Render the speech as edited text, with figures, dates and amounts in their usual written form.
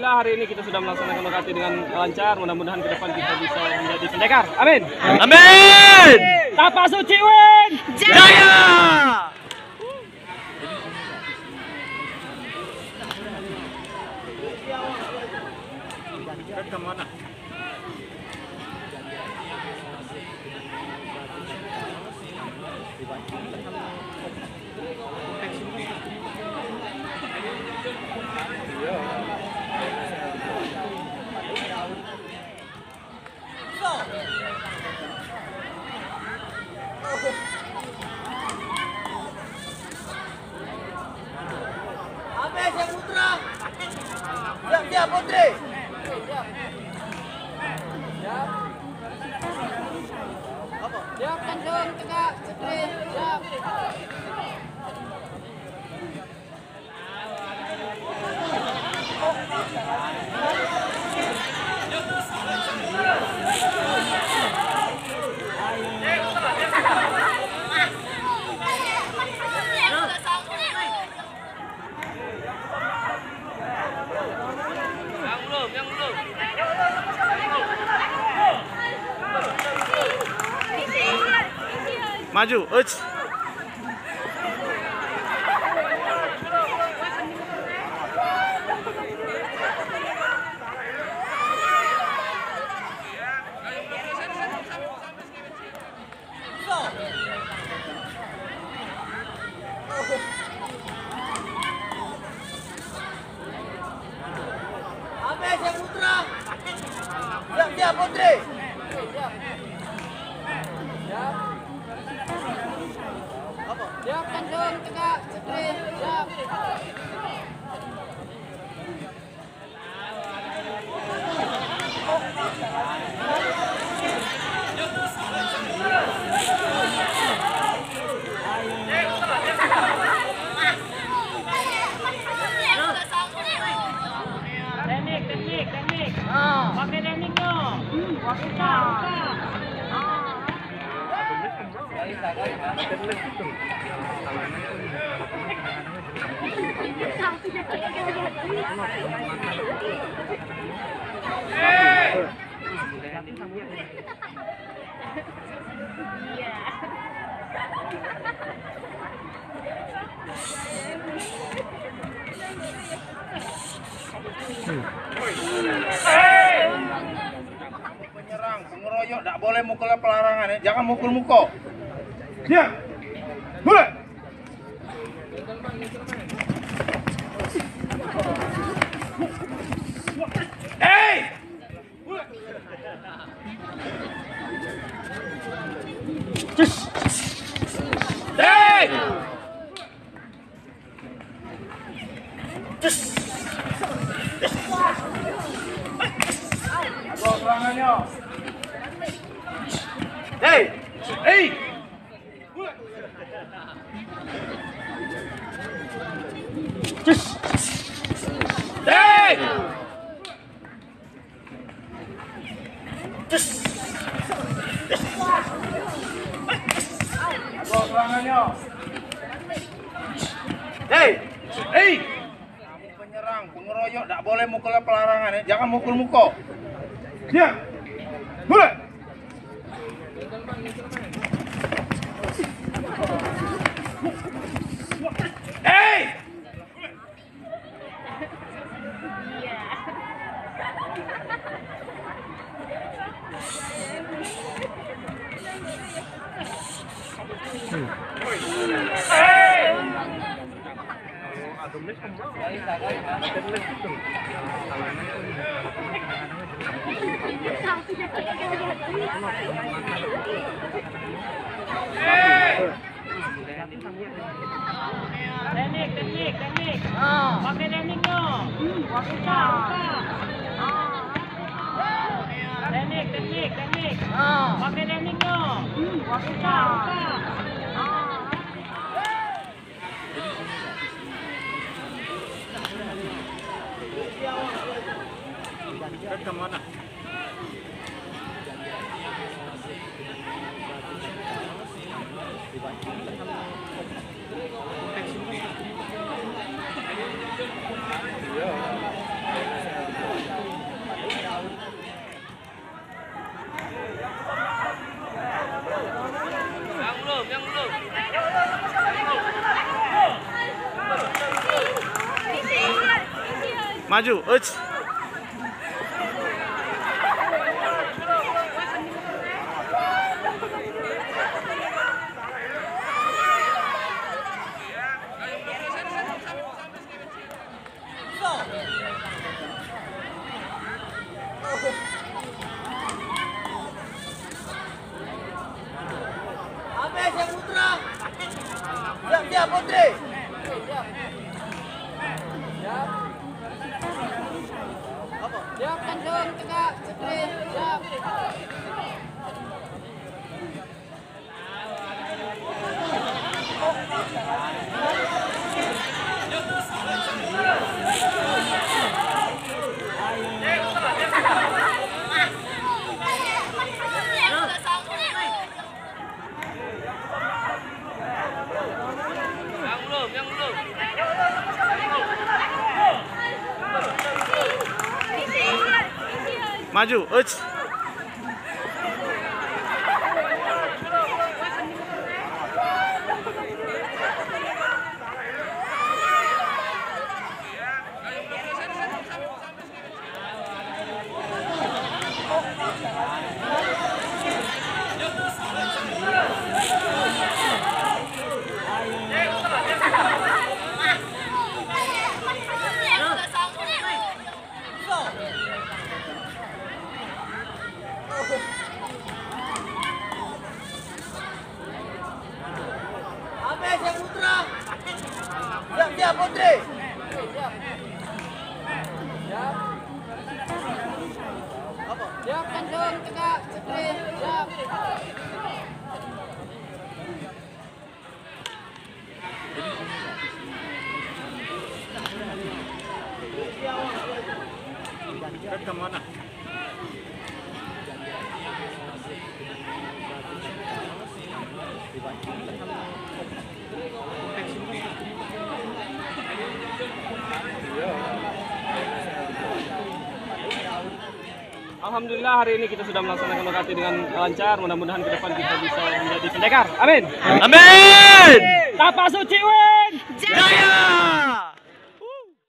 Alhamdulillah hari ini kita sudah melaksanakan lokasi dengan lancar. Mudah-mudahan ke depan kita bisa menjadi pendekar. Amin. Amin. Tapak Suci Win Jaya. Kemana? Siap Putra. Siap Putri. Siap Tanjung Tegak Putri. Siap. Maju, uts. Siap Putra. Siap Putri. Siap Tanjung Tegak Putri. Siap. Teknik. Pakai tekniknya. Buka. Penyerang, pengeroyok, tidak boleh mukul pelarangan ya. Jangan mukul-mukul. Siap. Mulai. Penyerang, pengeroyok, tidak boleh mukul pelarangan ya. Jangan mukul-mukul. Siap. Mulai. Teknik. Pakai tekniknya. Buka. Teknik. Pakai tekniknya. Buka. Kemana? Maju, uts. Habis yang putra. Siap Putri. Siap. Siap Tanjung tegak Putri. Siap. Maju, uts. Habis yang putra. Siap Putri. Siap. Siap Tanjung tegak Putri. Siap. Ke mana? Alhamdulillah hari ini kita sudah melaksanakan lokasi dengan lancar. Mudah-mudahan ke depan kita bisa menjadi pendekar. Amin. Amin. Tapak Suci win. Jaya.